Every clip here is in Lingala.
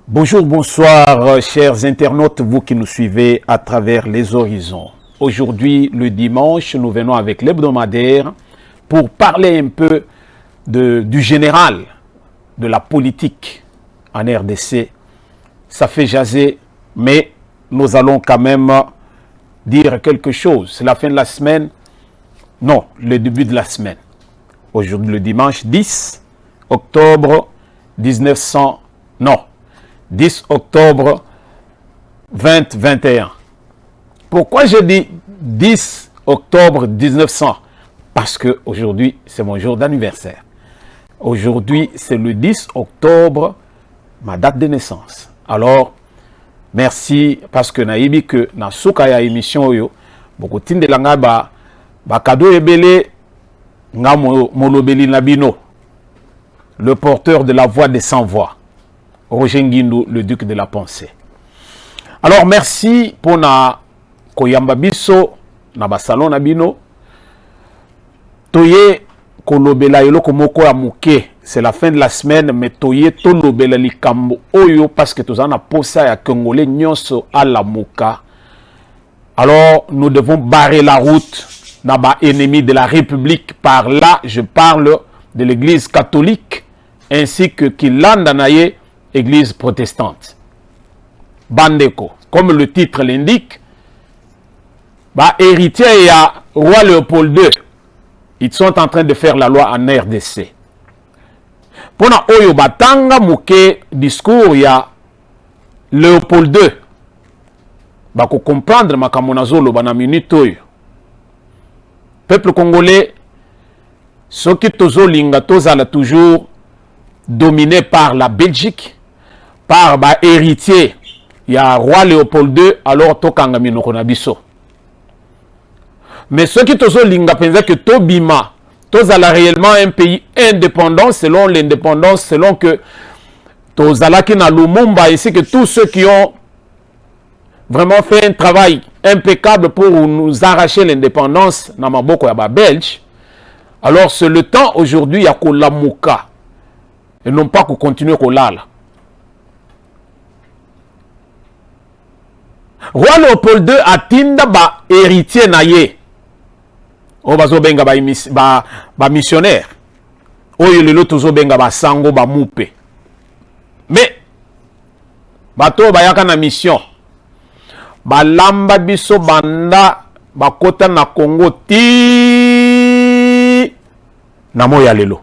Bonjour, bonsoir, chers internautes, vous qui nous suivez à travers les horizons. Aujourd'hui, le dimanche, nous venons avec l'hebdomadaire pour parler un peu du général, de la politique en RDC. Ça fait jaser, mais nous allons quand même dire quelque chose. C'est la fin de la semaine. Non, le début de la semaine. Aujourd'hui, le dimanche 10 octobre 10 octobre 2021. Pourquoi je dis 10 octobre 1900? Parce que aujourd'hui, c'est mon jour d'anniversaire. Aujourd'hui, c'est le 10 octobre, ma date de naissance. Alors, merci parce que naïbi que na souka ya émission yo, beaucoup tinde langa ba cadeau ebele nga molobeli nabino, le porteur de la voix des sans voix. Roger Nguindou, le duc de la pensée. Alors, merci pour na koyamba biso na basalon na bino. Toye kolobela yoloko moko ya muke. C'est la fin de la semaine, mais toye tolobela likambo oyo parce que tozana posa ya Congolais nyonso à la muka. Alors, nous devons barrer la route na ba ennemi de la République. Par là, je parle de l'Église catholique ainsi que Kilanda Naye, Église protestante. Bandeko, comme le titre l'indique, héritier et roi Léopold II, ils sont en train de faire la loi en RDC. Pour na oyo batanga muke discours ya Léopold II, bako comprendre makamonazolo bana minute oyo. Peuple congolais, ce qui tozo linga tozala toujours dominé par la Belgique, par héritier, il y a roi Léopold II, alors tokanga minoko na biso. Mais ceux qui tozo linga pensa que Tobima, tozala réellement un pays indépendant, selon l'indépendance, selon que tozala ki na Lumumba, ainsi que tous ceux qui ont vraiment fait un travail impeccable pour nous arracher l'indépendance na maboko ya ba Belge. Alors c'est le temps aujourd'hui ya kolamuka et non pas qu'on continue kolala. Roi Léopold II atinda ba héritier naye. O bazo benga ba missionnaire. Oyo lelo tozo benga ba sango ba mupe. Mais bato bayaka na mission. Ba lamba biso banda bakota na Congo ti na moya lelo.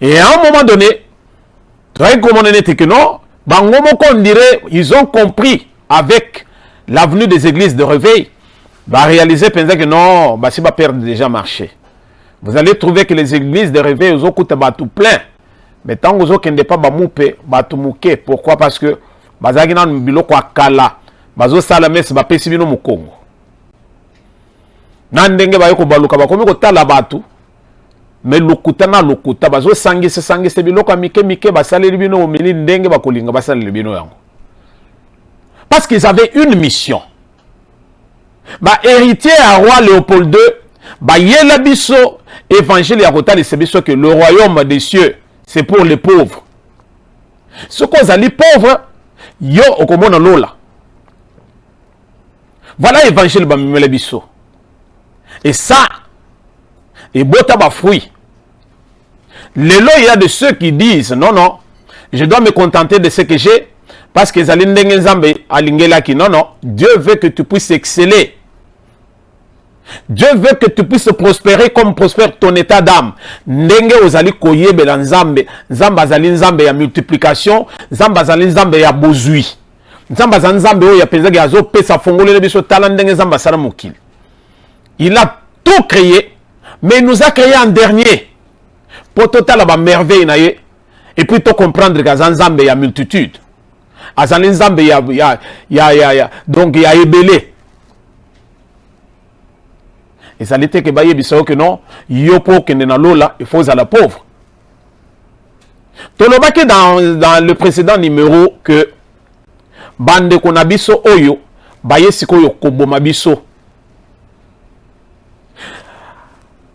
Et à un moment donné, très comment on était que non, on dirait, ils ont compris avec l'avenue des églises de réveil, réaliser que non, si va perdre déjà marché. Vous allez trouver que les églises de réveil, ils ont coûté tout plein. Mais tant que vous n'avez pas moupe, mouke. Pourquoi? Parce que bazagina mbilo kwa kala, bazo salame se ba pesibino mu Congo. Nandenge ba yoko baluka ba komi ko tala batu. Mais lokuta na lokuta bazo sangise biloko mike basaleli bino omeli ndenge bakolinga basaleli bino yango. Parce qu'ils avaient une mission. Héritier à roi Léopold II, yela biso évangile ya kotali se biso que le royaume des cieux c'est pour les pauvres. Ce qu'on a les pauvres, yo okomona lola. Voilà évangile ba mimele biso. Et ça, et bota ba fruit. Lelo, il y a de ceux qui disent non, je dois me contenter de ce que j'ai parce que non, Dieu veut que tu puisses exceller. Dieu veut que tu puisses prospérer comme prospère ton état d'âme. Ndenge ozali koyebe na nzambe, nzamba azali nzambe ya multiplication, nzamba azali nzambe ya bozui. Nzamba azali nzambe oyo ya penza ya zo pesa fongolele biso tala ndenge nzamba sala mokili. Il a tout créé, mais il nous a créé en dernier. Pour total la merveille naie et puis to comprendre que Nzambe ya multitude. Azali Nzambe donc ya ebele. Et ça l'était que baye biso que non, yo po kende na lola, il faut à la pauvre. Tolobaki dans le précédent numéro que bande konabiso oyo baye sikoyo koboma biso.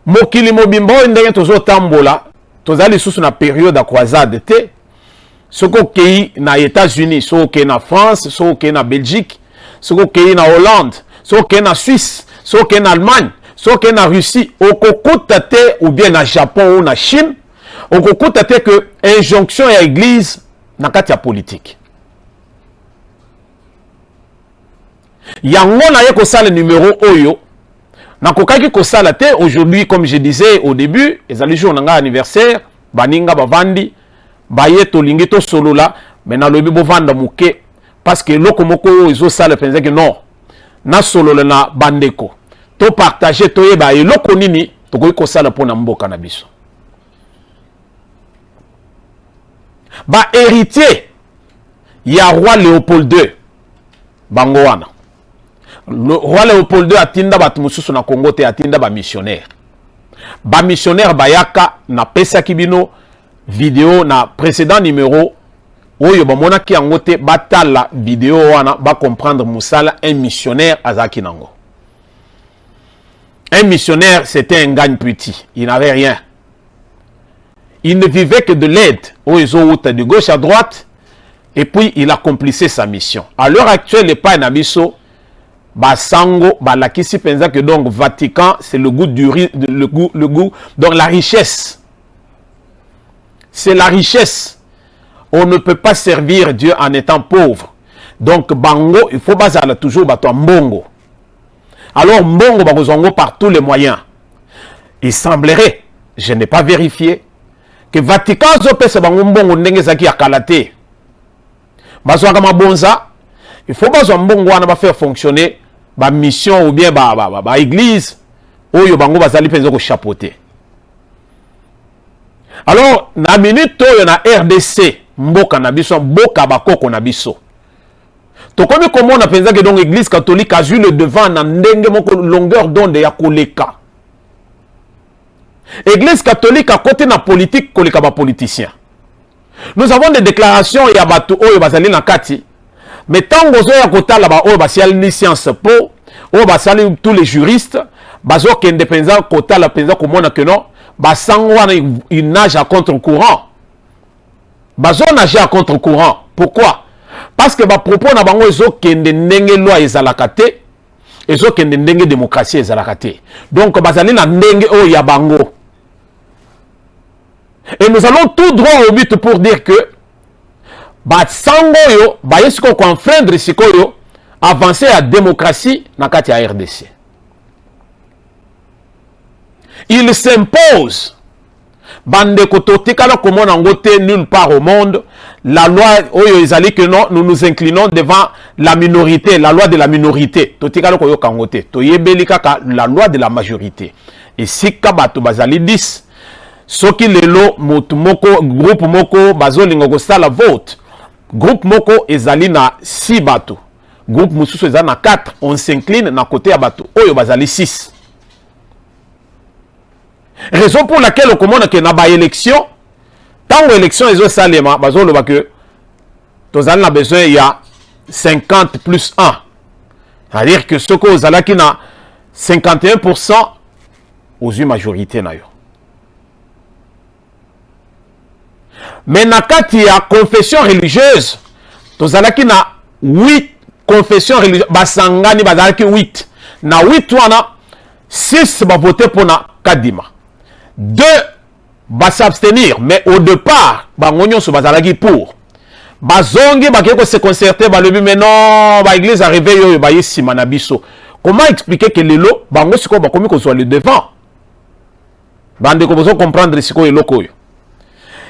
Mokili mobimbo ndenge tozo tambola tozali sous na période à croisade te ce qui est na États-Unis, ce qui est na France, ce qui est na Belgique, ce qui est na Hollande, ce qui est na Suisse, ce qui est na Allemagne, ce qui est na Russie, au kokutate ou bien na Japon ou na Chine, au kokutate que injonction à l'église na katia politique. Yango na ye ko sala numéro oyo na kokaki ko sala te aujourd'hui comme je disais au début, ezali jour nanga anniversaire, baninga bavandi baye to lingi to solola mais na lobi bovanda muke parce que lokomoko ezo sala penza que non na solola na bandeko to partager to yeba eloko nini to ko sala pona mboka na biso ba héritier ya roi Léopold II bango wana. Le roi Léopold II atinda batu mususu na Congo te atinda ba missionnaire. Ba missionnaire bayaka na pesa kibino vidéo na précédent numéro oyo ba mona ki yango te batala vidéo wana ba comprendre musala un missionnaire azaki nango. Un missionnaire c'était un gagne petit, il n'avait rien. Il ne vivait que de l'aide aux autres de gauche à droite et puis il accomplissait sa mission. À l'heure actuelle, les pas nabiso basango balakisi penza que donc Vatican c'est le goût du le goût donc la richesse. C'est la richesse. On ne peut pas servir Dieu en étant pauvre. Donc bango il faut bazala toujours bato mbongo. Alors mbongo bazongo par tous les moyens. Il semblerait, je n'ai pas vérifié que Vatican zopesa bango mbongo ndenge zaki akalate. Bazwaka mabonza, il faut bazwa mbongo wana ba faire fonctionner ba mission ou bien ba église oyo bango bazali penza ko chapeauter. Alors na minute oyo na RDC mboka na biso mboka bakoko na biso. To komi komona penza que donc église catholique a eu le devant na ndenge moko longueur d'onde ya koleka. Église catholique à côté de la politique, koleka ba politicien. Nous avons des déclarations ya batu oyo bazali na kati. Mais tant que ya kota la ba oyo basiali ni science po, oyo basali tous les juristes, bazo ke indépendant kota la penza komona que non, basango wana il nage à contre-courant. Bazo nage à contre-courant. Pourquoi? Parce que ba propos na bango ezo kende ndenge loi ezalaka te, ezo kende ndenge démocratie ezalaka te. Donc bazali na ndenge oyo ya bango. Et nous allons tout droit au but pour dire que Batsangoyo, Bayesko confondre Sikoyo, avancer à démocratie dans la RDC. Il s'impose. Bande kototikala comme on a nulle part au monde. La loi, oyo ezali que non, nous nous inclinons devant la minorité, la loi de la minorité. Totikala koyo kangote. Toyebeli kaka la loi de la majorité. Et si kabatu bazali 10. Soki lelo motu moko groupe moko bazolingo ko sala vote groupe moko ezali na 6 bato groupe mususu ezali na 4 on s'incline na côté ya bato oyo bazali 6 raison pour laquelle on commande que na ba élection tant élection ezo salema bazoloba que tozali na besoin ya 50 plus 1 c'est-à-dire que ce que ozalaki na 51% aux une majorité na yo. Mais na kati ya confession religieuse, tozalaki na 8 confessions religieuses, basangani bazalaki 8. Na 8 wana 6 ba voter pour na Kadima. 2 ba s'abstenir, mais au départ bangonyo so bazalaki pour. Bazongi bakeko se concerter ba lebi mais non, ba église a réveillé yo ba yesima na biso. Comment expliquer que lelo bango siko ba komi ko soit le devant? Bande ko besoin comprendre siko eloko yo.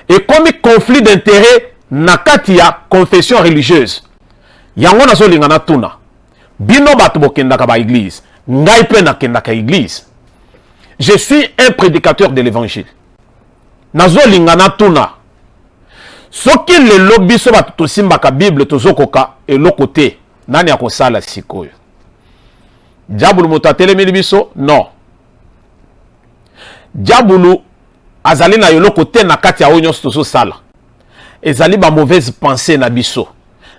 Et comme conflit d'intérêt nakati ya confession religieuse yango nazo lingana tuna bino bato bokendaka ba église ngai pe nakendaka église je suis un prédicateur de l'évangile nazo lingana tuna soki lelo biso bato tosimbaka bible tozokoka eloko te nani akosala sikoyo diabulu moto atelemeli biso non diabulu azali na yolo côté na kati ya onyo stoso sala ezali ba mauvaise pensée na biso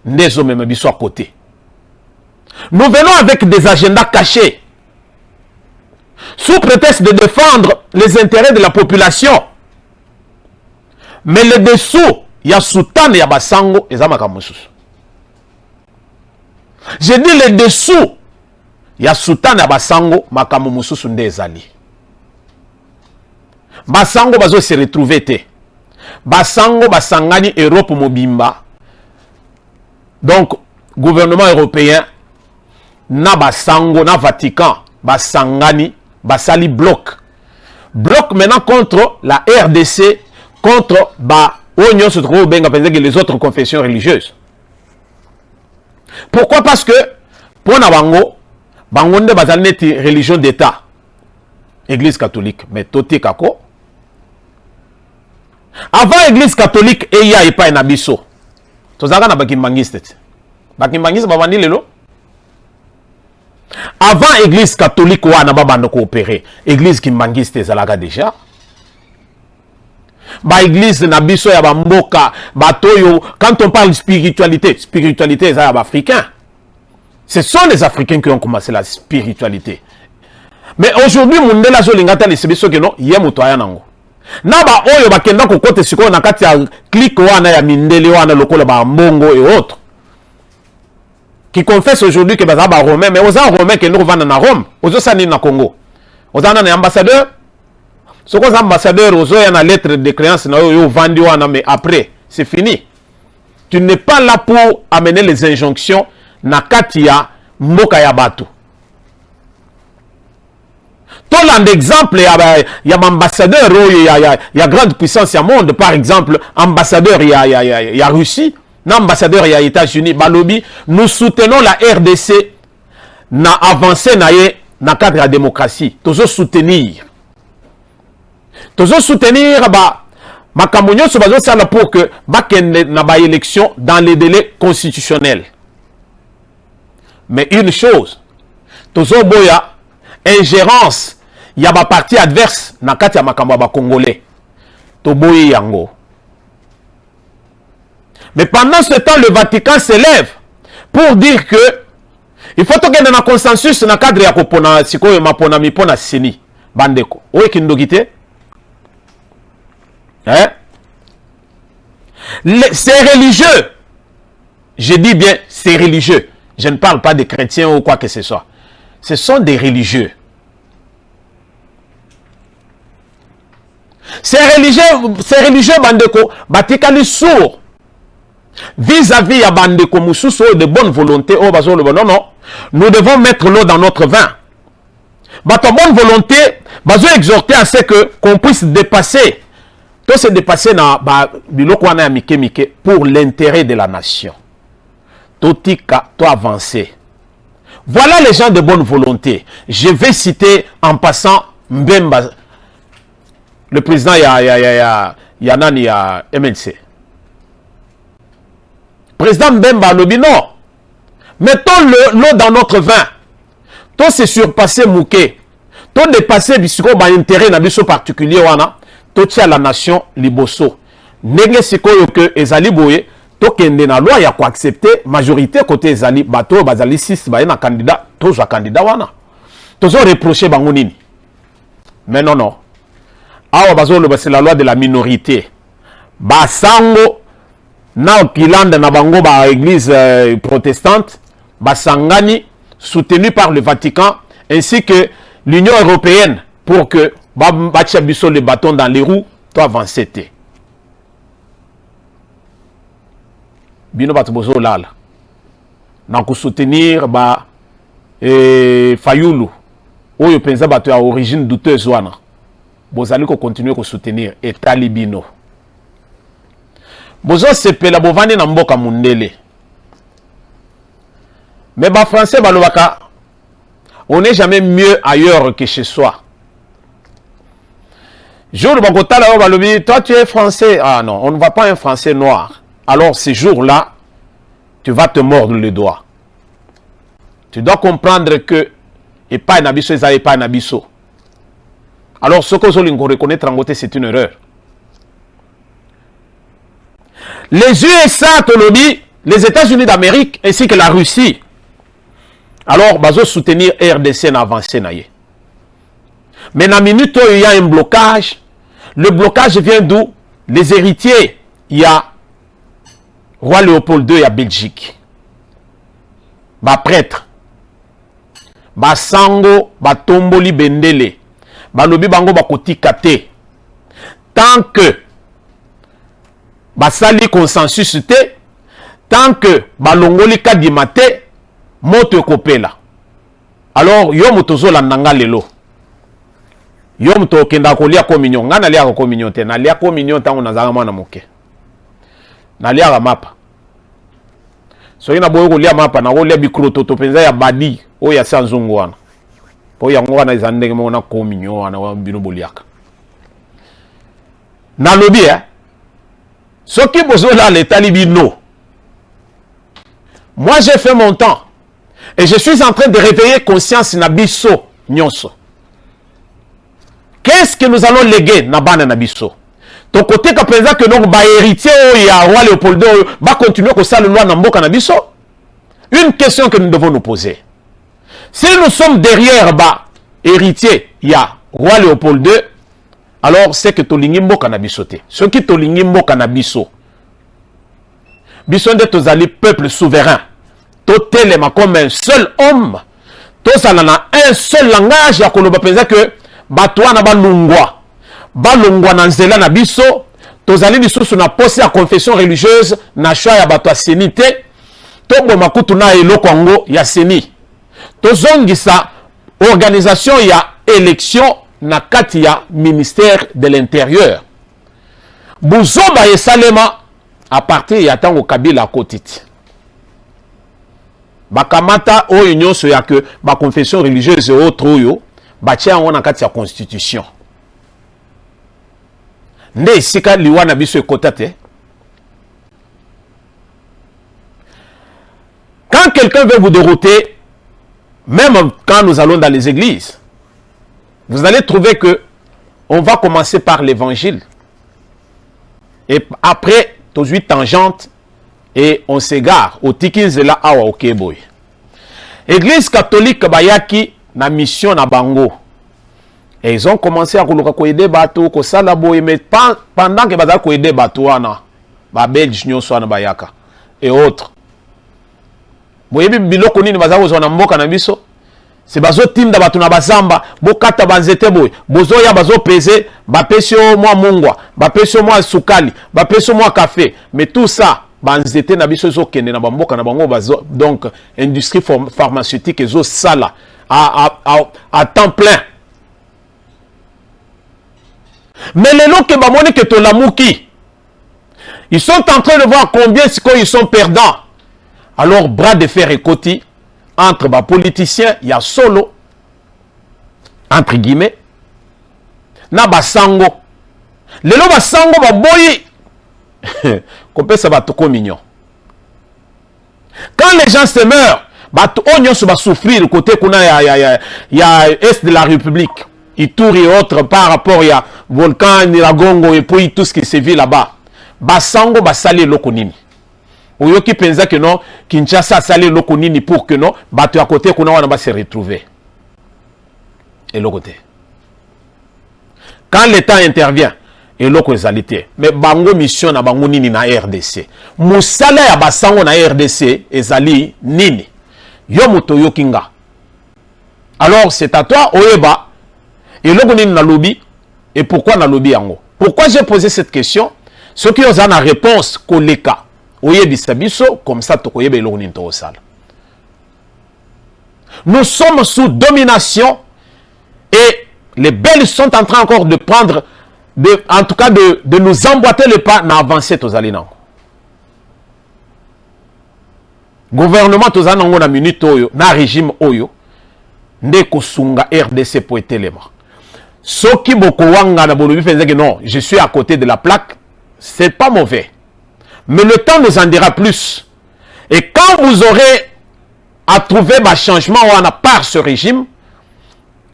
ndezo même biso à côté. Nous venons avec des agendas cachés sous prétexte de défendre les intérêts de la population, mais le dessous ya sultan ya basango eza makambo mosusu. Je dis les dessous ya sultan ya basango makambo mosusu nde ezali. Basango bazo se retrouver te. Basango basangani Europe mobimba. Donc gouvernement européen na basango na Vatican basangani basali bloc. Bloc maintenant contre la RDC, contre Oignon se trouve bien les autres confessions religieuses. Pourquoi? Parce que pour Nabango, Bangonde bazalneti religion d'État, Église catholique, mais Toti Kako. Avant Église catholique, il y a pas un abisso. Tozaka na bakimbangiste. Bakimbangiste babandi lelo. Avant Église catholique, wana babando coopérer. Église kimbangiste ezalaka déjà. Ba église na biso ya bamboka batoyo, quand on parle de spiritualité, spiritualité c'est africain. Ce sont les Africains qui ont commencé la spiritualité. Mais aujourd'hui mundela zo lingata les biso que non ye muto aya nango. Na ba oyo bakenda ko kote siko na kati ya clique wana ya mindele wana lokola ba mbongo et autres. Qui confessent aujourd'hui que ba romain, mais aux romains qui nous vendre na Rome, aux sani na Congo. Aux na ambassadeur. Ce qu'on ambassadeur aux une lettre de créance, mais après, c'est fini. Tu n'es pas là pour amener les injonctions na katia mboka ya batu. Tout l'exemple, il y a ambassadeur, il y a grande puissance au monde, par exemple, ambassadeur, il y a Russie, ambassadeur, il y a États-Unis, Balobi, nous soutenons la RDC, na avancé na cadre de la démocratie, toujours soutenir. Toujours soutenir makambo nyonso bazo sala pour que bakende na ba élection dans les délais constitutionnels. Mais une chose, toujours boya ingérence ya ba parti adverse na kati ya makambo ba congolais. To boye yango. Mais pendant ce temps le Vatican s'élève pour dire que il faut que dans un consensus na cadre ya kopona sikoyo mapona mipona sini bandeko. Oye kindogite. Hein? C'est religieux. Je dis bien, c'est religieux. Je ne parle pas de chrétiens ou quoi que ce soit. Ce sont des religieux. Ces religieux bandeko, batikali sourd vis-à-vis ya bandeko mususu de bonne volonté. Oh, non, non. Nous devons mettre l'eau dans notre vin. Bato bonne volonté, bazo exhorter à ce que qu'on puisse dépasser. Tout se dépasser dans biloko wana mike pour l'intérêt de la nation. Totika, to avancer. Voilà les gens de bonne volonté. Je vais citer en passant Mbemba, le président Yanani MNC. Président Mbemba Lobino, mettons l'eau dans notre vin. Tout se surpasser mouké. Tout dépasser bisiko ba intérêt na biso particulier wana. Tout à la nation liboso. Nenge sikoyo que ezali boye to kende na loi ya ko accepter majorité côté ezali bato bazali 6 ba na candidat tozo candidat wana. Tozo reprocher bango nini. Mais non non. Awa bazolo c'est la loi de la minorité. Basango na kilanda na bango ba église protestante basangani soutenu par le Vatican ainsi que l'Union européenne pour que batia biso le bâton dans les roues, to avancer te. Bino bato bozo lala. Na ko soutenir Fayulu. Oyo penza bato ya origine douteuse wana. Bozali ko continuer ko soutenir État libino. Bozo sepela bovani na mboka mundele. Mais français balobaka, on n'est jamais mieux ailleurs que chez soi. Jour de toi tu es français. Ah non, on ne va pas un français noir. Alors ce jour-là, tu vas te mordre le doigt. Tu dois comprendre que et pas un abisso, et pas un abisso. Alors ce que vous reconnaître en côté, c'est une erreur. Les USA, les États-Unis d'Amérique ainsi que la Russie, alors bazo soutenir RDC na avancé naie. Mais dans la minute où il y a un blocage, le blocage vient d'où? Les héritiers, il y a roi Léopold II ya Belgique. Ba prêtre. Ba sango, ba tomboli bendele. Ba lobi bango ba kotika te. Tant que ba sali consensus te, tant que ba longoli kadima te, moto ekopela. Alors, yo motozo la nanga lelo. Yo moto kenda kolia communion. Nga na lia communion te. Na lia communion tango nazanga mwana moke. Na lia mapa. So ina boyo kolia mapa na kolia bikroto to penza ya badi o ya sanzungu wana. Po ya ngwana izandenge mona communion wana wa bino boliaka. Na lobi soki bozo la l'état libino. Moi j'ai fait mon temps. Et je suis en train de réveiller conscience nabiso nyonso. Qu'est-ce que nous allons léguer nabana nabiso? Ton côté ka penza que donc ba héritier ya roi Léopold II va continuer ko sala loi na mboka nabiso? Une question que nous devons nous poser. Si nous sommes derrière ba héritier ya roi Léopold II, alors c'est que tolingi mboka nabiso te. Ceux qui tolingi mboka nabiso. Biso nde tozali peuple souverain. Totelema comme un seul homme. Tosalana un seul langage ya koloba penza que batwana balungwa. Balungwa na nzela na biso. Tozali lisusu na poste ya confession religieuse na choix ya bato senité. Tobo makutu na eloko yango ya seni. Tozongisa organisation ya élection na kati ya ministère de l'intérieur. Buzoba esalema à partir ya tango Kabila kotiti. Bakamata oyo nyonso ya que ba confession religieuse et autres oyo batia yango na kati ya constitution. Nde sika liwa na biso ekota te. Quand quelqu'un veut vous dérouter, même quand nous allons dans les églises, vous allez trouver que on va commencer par l'évangile. Et après, tous 8 tangentes, et on s'égare au tikinzela awa okeboy. Église catholique bayaki na mission na bango. Et ils ont commencé à aider bateau ko sala boy, mais pendant que bazal ko aider bateau wana ba belge nyonso wana bayaka et autres. Boyebi biloko nini bazal ko zona mboka na biso. C'est bazo tinda batu na bazamba bokata banzete boy. Bozo ya bazo peser ba pesio moi mungwa, ba pesio moi sukali, ba pesio moi café, mais tout ça banzete na biso zo kende na bamboka na bango bazo, donc industrie pharmaceutique ezo sala à temps plein. Mais les gens qui bamone que to lamuki, ils sont en train de voir combien ils sont perdants. Alors bras de fer et côté entre les politiciens, il y a solo entre guillemets na basango. Les gens basango baboyi qu'on ça va tout mignon. Quand les gens se meurent, on va souffrir côté qu'on a est de la République, Ituri et autres par rapport à volcan, Niragongo et puis tout ce qui se vit là-bas. Basango basali lokonini. Oyo qui pensa que non, Kinshasa sali lokonini pour que non, bato à côté qu'on va se retrouver. Et l'autre côté. Quand l'État intervient, et l'autre qualité. Mais bango mission na bango nini na RDC. Musala ya basango na RDC ezali nini. Yo moto yo kinga. Alors c'est à toi oyeba. Et l'autre nini na lobby. Et pourquoi na lobby yango? Pourquoi j'ai posé cette question? Ceux qui ont la réponse koleka. Oyebi sabiso comme ça to koyeba l'autre nini to sala. Nous sommes sous domination et les Belges sont en train encore de prendre en tout cas de nous emboîter le pas na avancer aux alinango. Gouvernement aux alinango na minute oyo na régime oyo nde kosunga RDC pour etelema. Soki boko wanga na bolobi penza que non, je suis à côté de la plaque, c'est pas mauvais. Mais le temps nous en dira plus. Et quand vous aurez à trouver un changement ou à part ce régime,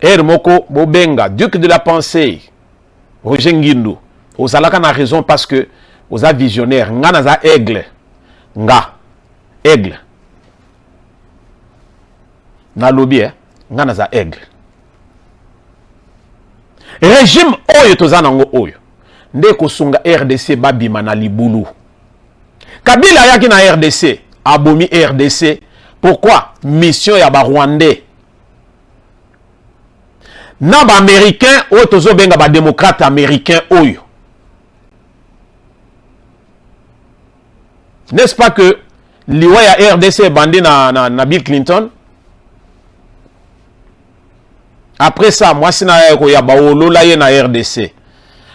Moko Bobenga, duc de la pensée, Roger Nguindu, vous avez raison parce que vous êtes visionnaire. Nga naza aigle. Nga. Aigle. Na lobby, nga naza aigle. Régime oyo tozanango oyo. Nde kosunga RDC babima na libulu. Kabila yaki na RDC, abomi RDC. Pourquoi? Mission ya ba Rwandais. Na ba américain, oyo tozo benga ba démocrate américain oyo. N'est-ce pas que liwa ya RDC bandi na Bill Clinton? Après ça, moi si na ya ba olola ye na RDC.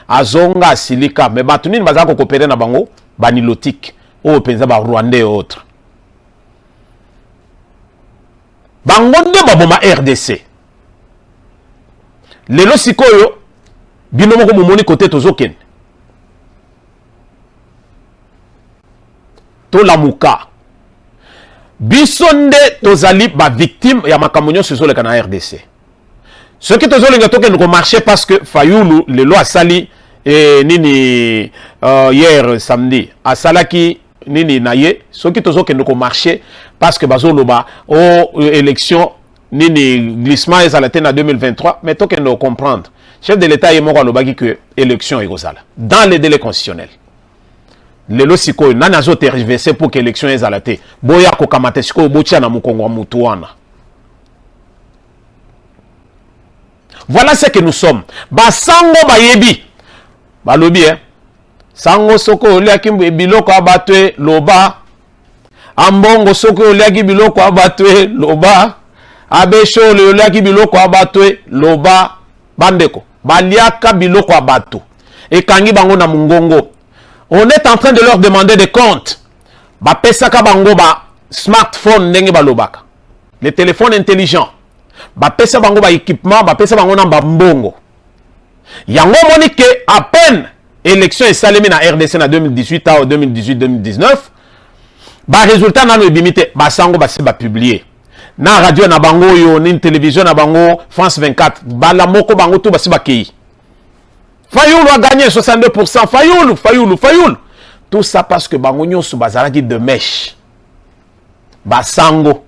Azonga silika, mais batunini bazako coopérer na bango banilotique. Oyo penza ba Rwandais et autres. Bango nde baboma RDC. Lelo sikoyo bino moko momoni côté tozoken. To lamuka. Biso nde tozali ba victime ya makambo nyonso ezoleka na RDC. Ce qui tozolinga token ko marcher parce que Fayulu lelo asali nini hier samedi asalaki nini naye ce qui tozoken ko marcher parce que bazoloba au élection nini glissement ezalate na 2023 mais token no comprendre chef de l'état yemoko alobaki que élection ekozala dans les délais constitutionnels. Lelo sikoyo nani azo tergiverser pour que élection ezalate boya ko kamata sikoyo botia na mukongo wa mutu wana. Voilà ce que nous sommes. Basango bayebi. Balobi sango soko oliaki biloko abatwe loba. Ambongo soko oliaki biloko abatwe loba. Abesho oliaki biloko abatwe loba. Bandeko. Baliaka biloko abatu. Ekangi bango na mungongo. On est en train de leur demander des comptes. Bapesaka bango ba smartphone ndenge balobaka. Les téléphones intelligents. Bapesa bango ba équipement, bapesa bango na mbongo. Yango monique à peine élection et salemi na RDC na 2018 à 2018-2019. Ba résultat na no bimité, ba sango ba se ba publier. Na radio na bango yo, ni télévision na bango France 24, ba la moko bango tout ba se ba kei. Fayoul a gagné 62%, Fayoul. Tout ça parce que bango nyonso bazalaki de mèche. Ba sango.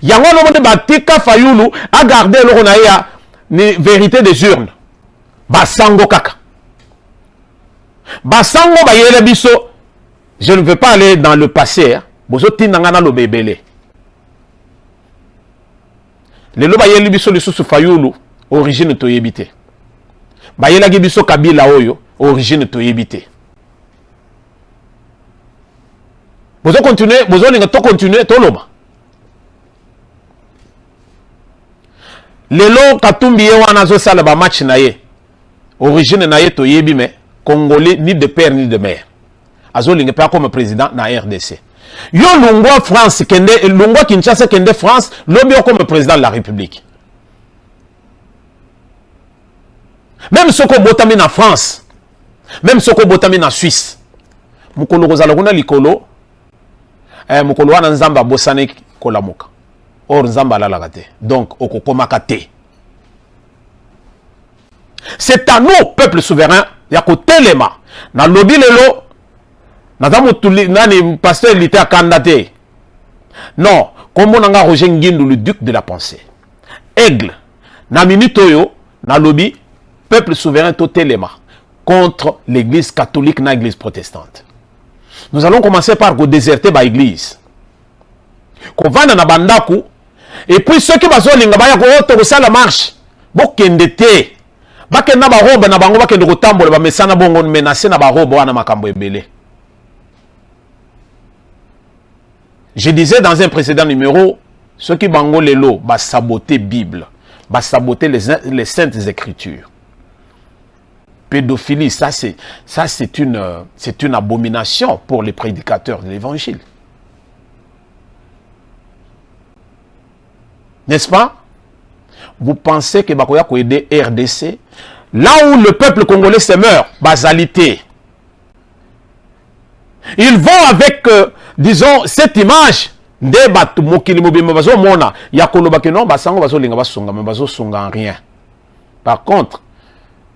Yango no monde batika Fayoulou a gardé le na ni vérité des urnes. Basango kaka. Basango ba yele biso. Je ne veux pas aller dans le passé. Bozo tinanga lo bebele. Le lo ba yele biso le sous Fayoulou origine to yebite. Ba yele biso Kabila oyo origine to yebite. Bozo continuer, bozo linga to continuer to loba. Lelo Katumbi wana zo sala ba match na ye. Origine na ye to yebi me Congolais ni de père ni de mère. Azo linga pa comme président na RDC. Yo lungwa France kende lungwa Kinshasa kende France lobi comme président de la République. Même soko botami na France. Même soko botami na Suisse. Mukolo kozala kuna likolo mukolo wana nzamba bosane kolamuka. Or nzamba la lagate. Donc okokomaka te. C'est à nous peuple souverain ya ko telema na lobi lelo na zamutuli nani pasteur lité akandate. Non, comme on a Roger Ngindu le duc de la pensée. Aigle na minute oyo na lobi peuple souverain to telema contre l'église catholique na église protestante. Nous allons commencer par go déserter ba église. Ko vanda na bandaku. Et puis ceux qui bazo linga baya ko oto ça la marche bokende te bakenda ba robe na bango bakende ko tambola ba mesana bongo menacer na ba robe wana makambo ebele. Je disais dans un précédent numéro ceux qui bango lelo ba saboter Bible, ba saboter les saintes écritures. Pédophilie, ça c'est une abomination pour les prédicateurs de l'évangile. N'est-ce pas? Vous pensez que Bakoya ko aider RDC là où le peuple congolais se meurt, basalité. Ils vont avec disons cette image de batu mokili mobimba bazo mona ya koloba ke non basango bazo linga basonga mais bazo songa rien. Par contre,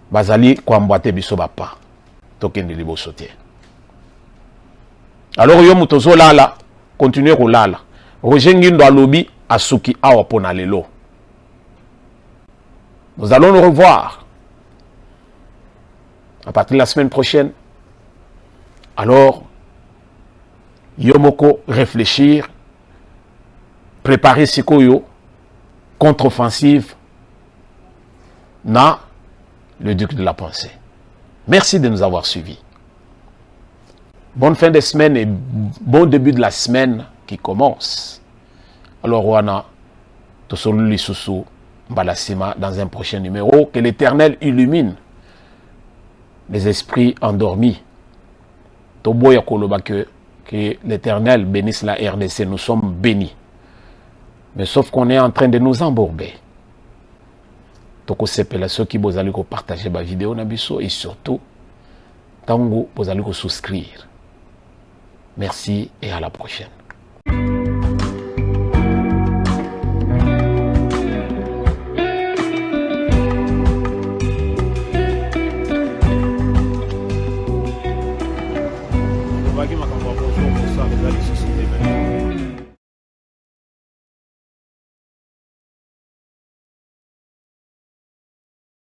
bazali ko amboate biso bapa. Tokende liboso te. Alors yo mutozo lala, continuer ko lala. Roger Ngindo alobi asuki awa pona lelo. Nous allons nous revoir à partir de la semaine prochaine. Alors, Yomoko réfléchir, préparer Sikoyo, contre-offensive, na le duc de la pensée. Merci de nous avoir suivis. Bonne fin de semaine et bon début de la semaine qui commence. Alors, Wana, Tosolu Lisusu, Balasima, dans un prochain numéro, que l'Éternel illumine les esprits endormis. Toboya Koloba, que l'Éternel bénisse la RDC, nous sommes bénis. Mais sauf qu'on est en train de nous embourber. Toko sepela ceux qui vous allez partager ma vidéo nabiso et surtout, tango vous allez souscrire. Merci et à la prochaine.